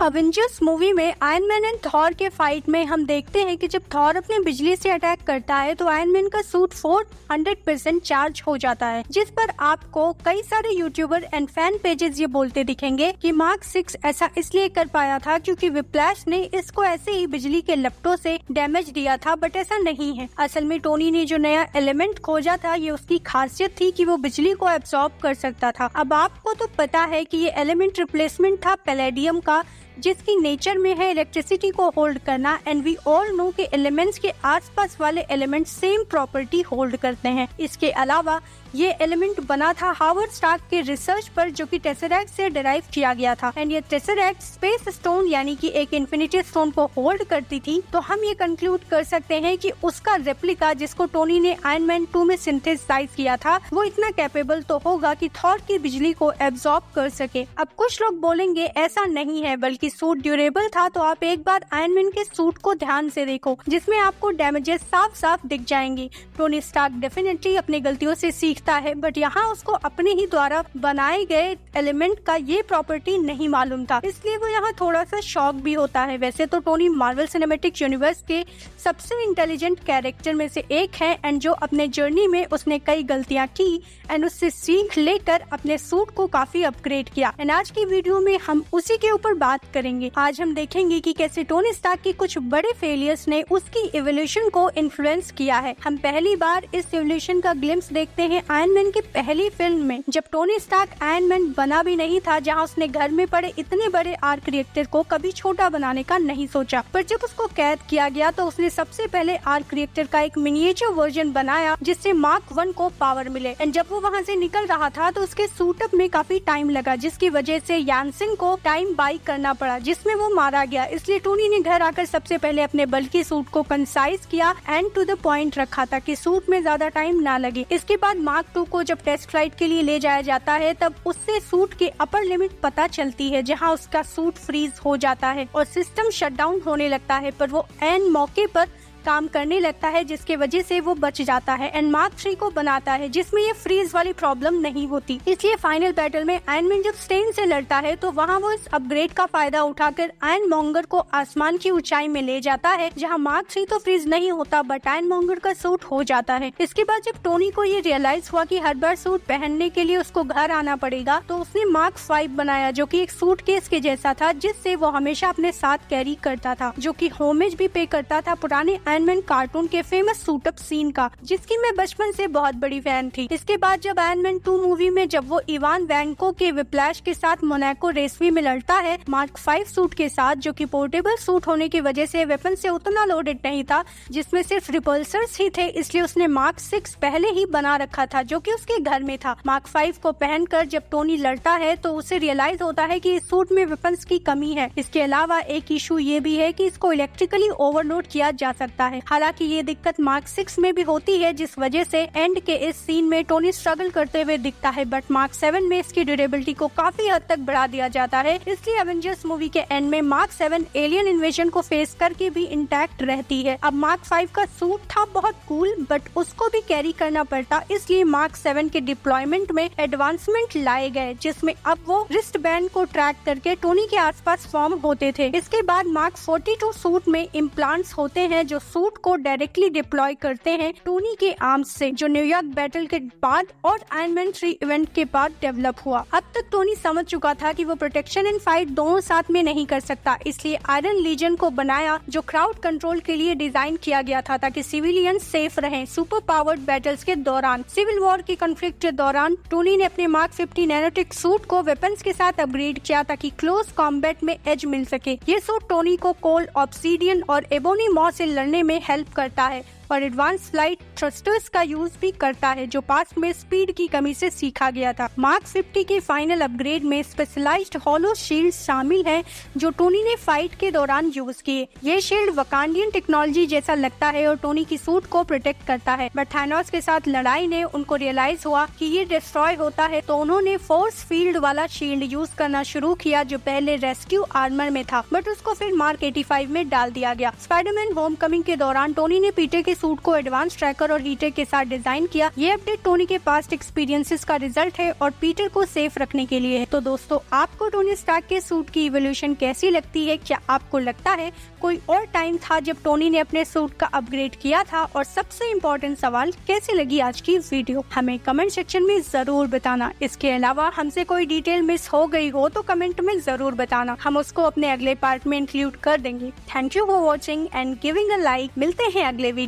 Avengers movie में iron man and Thor के fight में हम देखते हैं कि जब थॉर अपने बिजली से अटैक करता है तो आयरन मैन का सूट 400% चार्ज हो जाता है, जिस पर आपको कई सारे यूट्यूबर एंड फैन पेजेस ये बोलते दिखेंगे कि मार्क 6 ऐसा इसलिए कर पाया था क्योंकि विप्लैश ने इसको ऐसे ही बिजली के लपटों से डैमेज दिया था, बट ऐसा नहीं है। असल में टोनी ने जो नया एलिमेंट खोजा था ये उसकी खासियत थी कि वो बिजली को एब्सॉर्ब कर सकता था। अब आपको तो पता है कि ये एलिमेंट रिप्लेसमेंट था पैलेडियम का, जिसकी नेचर में है इलेक्ट्रिसिटी को होल्ड करना, एंड वी ऑल नो कि एलिमेंट्स के आसपास वाले एलिमेंट्स सेम प्रॉपर्टी होल्ड करते हैं। इसके अलावा ये एलिमेंट बना था हावर्ड स्टार्क के रिसर्च पर, जो कि टेसरैक्ट से डिराइव किया गया था, एंड ये टेसरैक्ट स्पेस स्टोन यानी कि एक इन्फिनिटी स्टोन को होल्ड करती थी। तो हम ये कंक्लूड कर सकते हैं कि उसका रेप्लिका जिसको टोनी ने आयरन मैन 2 में सिंथेसाइज किया था वो इतना कैपेबल तो होगा कि थॉर की बिजली को एब्सॉर्ब कर सके। अब कुछ लोग बोलेंगे ऐसा नहीं है, बल्कि सूट ड्यूरेबल था। तो आप एक बार आयरन मैन के सूट को ध्यान से देखो, जिसमें आपको डैमेजेस साफ साफ दिख जाएंगे। टोनी स्टार्क डेफिनेटली अपनी गलतियों से सीखता है, बट यहाँ उसको अपने ही द्वारा बनाए गए एलिमेंट का ये प्रॉपर्टी नहीं मालूम था, इसलिए वो यहाँ थोड़ा सा शॉक भी होता है। वैसे तो टोनी मार्वल सिनेमैटिक यूनिवर्स के सबसे इंटेलिजेंट कैरेक्टर में से एक है, एंड जो अपने जर्नी में उसने कई गलतियाँ की एंड उससे सीख लेकर अपने सूट को काफी अपग्रेड किया। एंड आज की वीडियो में हम उसी के ऊपर बात करेंगे। आज हम देखेंगे कि कैसे टोनी स्टार्क की कुछ बड़े फेलियर्स ने उसकी इवोल्यूशन को इन्फ्लुएंस किया है। हम पहली बार इस इवोल्यूशन का ग्लिम्स देखते हैं आयरन मैन की पहली फिल्म में, जब टोनी स्टार्क आयरन मैन बना भी नहीं था, जहां उसने घर में पड़े इतने बड़े आर्क रिएक्टर को कभी छोटा बनाने का नहीं सोचा। पर जब उसको कैद किया गया तो उसने सबसे पहले आर्क रिएक्टर का एक मिनिएचर वर्जन बनाया जिससे मार्क 1 को पावर मिले। एंड जब वो वहाँ से निकल रहा था तो उसके सूटअप में काफी टाइम लगा, जिसकी वजह से यानसिन को टाइम बाई करना पड़ा, जिसमें वो मारा गया। इसलिए टोनी ने घर आकर सबसे पहले अपने बल्कि सूट को कंसाइज किया एंड टू द पॉइंट रखा ताकि सूट में ज्यादा टाइम ना लगे। इसके बाद मार्क 2 को जब टेस्ट फ्लाइट के लिए ले जाया जाता है तब उससे सूट की अपर लिमिट पता चलती है, जहां उसका सूट फ्रीज हो जाता है और सिस्टम शटडाउन होने लगता है, पर वो एन मौके पर काम करने लगता है जिसके वजह से वो बच जाता है एंड मार्क 3 को बनाता है जिसमें ये फ्रीज वाली प्रॉब्लम नहीं होती। इसलिए फाइनल बैटल में आयरन मैन जब स्टेन से लड़ता है तो वहाँ वो इस अपग्रेड का फायदा उठाकर आयरन मॉन्गर को आसमान की ऊंचाई में ले जाता है, जहाँ मार्क 3 तो फ्रीज नहीं होता बट आयरन मॉन्गर का सूट हो जाता है। इसके बाद जब टोनी को ये रियलाइज हुआ कि हर बार सूट पहनने के लिए उसको घर आना पड़ेगा, तो उसने मार्क 5 बनाया जो कि एक सूट केस के जैसा था, जिससे वो हमेशा अपने साथ कैरी करता था, जो कि होमेज भी पे करता था पुराने आयरन मैन कार्टून के फेमस सूटअप सीन का, जिसकी मैं बचपन से बहुत बड़ी फैन थी। इसके बाद जब आयरन मैन 2 मूवी में जब वो इवान वैंको के विप्लैश के साथ मोनाको रेसवी में लड़ता है मार्क 5 सूट के साथ, जो कि पोर्टेबल सूट होने की वजह से वेपन से उतना लोडेड नहीं था, जिसमें सिर्फ रिपल्सर्स ही थे, इसलिए उसने मार्क 6 पहले ही बना रखा था जो कि उसके घर में था। मार्क 5 को पहनकर जब टोनी लड़ता है तो उसे रियलाइज होता है कि इस सूट में वेपन्स की कमी है। इसके अलावा एक इशू ये भी है कि इसको इलेक्ट्रिकली ओवरलोड किया जा सकता है। हालांकि ये दिक्कत मार्क 6 में भी होती है, जिस वजह से एंड के इस सीन में टोनी स्ट्रगल करते हुए दिखता है, बट मार्क 7 में इसकी ड्यूरेबिलिटी को काफी हद तक बढ़ा दिया जाता है। इसलिए एवेंजर्स मूवी के एंड में मार्क 7 एलियन इन्वेजन को फेस करके भी इंटैक्ट रहती है। अब मार्क 5 का सूट था बहुत कूल, बट उसको भी कैरी करना पड़ता, इसलिए मार्क 7 के डिप्लॉयमेंट में एडवांसमेंट लाए गए, जिसमें अब वो रिस्ट बैंड को ट्रैक करके टोनी के आसपास फॉर्म होते थे। इसके बाद मार्क 42 सूट में इम्प्लांट्स होते हैं जो सूट को डायरेक्टली डिप्लॉय करते हैं टोनी के आर्म्स से, जो न्यूयॉर्क बैटल के बाद और आयरन मैन 3 इवेंट के बाद डेवलप हुआ। अब तक टोनी समझ चुका था कि वो प्रोटेक्शन एंड फाइट दोनों साथ में नहीं कर सकता, इसलिए आयरन लीजन को बनाया जो क्राउड कंट्रोल के लिए डिजाइन किया गया था ताकि सिविलियन सेफ रहें सुपर पावर्ड बैटल्स के दौरान। सिविल वॉर के कॉन्फ्लिक्ट के दौरान टोनी ने अपने मार्क 50 नैनोटेक सूट को वेपन्स के साथ अपग्रेड किया ताकि क्लोज कॉम्बैट में एज मिल सके। ये सूट टोनी को कोल, ऑब्सीडियन और एबोनी मॉ से लड़ने में हेल्प करता है और एडवांस फ्लाइट थ्रस्टर्स का यूज भी करता है, जो पास्ट में स्पीड की कमी से सीखा गया था। मार्क 50 के फाइनल अपग्रेड में स्पेशलाइज्ड हॉलो शील्ड शामिल है जो टोनी ने फाइट के दौरान यूज किए। ये शील्ड वकांडियन टेक्नोलॉजी जैसा लगता है और टोनी की सूट को प्रोटेक्ट करता है, बट थानोस के साथ लड़ाई ने उनको रियलाइज हुआ कि ये डिस्ट्रॉय होता है, तो उन्होंने फोर्स फील्ड वाला शील्ड यूज करना शुरू किया जो पहले रेस्क्यू आर्मर में था, बट उसको फिर मार्क 85 में डाल दिया गया। स्पाइडरमैन होमकमिंग के दौरान टोनी ने पीटर के सूट को एडवांस ट्रैकर और हीटर के साथ डिजाइन किया। ये अपडेट टोनी के पास्ट एक्सपीरियंसेस का रिजल्ट है और पीटर को सेफ रखने के लिए है। तो दोस्तों, आपको टोनी स्टार्क के सूट की इवोल्यूशन कैसी लगती है? क्या आपको लगता है कोई और टाइम था जब टोनी ने अपने सूट का अपग्रेड किया था? और सबसे इम्पोर्टेंट सवाल, कैसी लगी आज की वीडियो? हमें कमेंट सेक्शन में जरूर बताना। इसके अलावा हमसे कोई डिटेल मिस हो गई हो तो कमेंट में जरूर बताना, हम उसको अपने अगले पार्ट में इंक्लूड कर देंगे। Thank you for watching and giving a like. मिलते हैं अगले वीडियो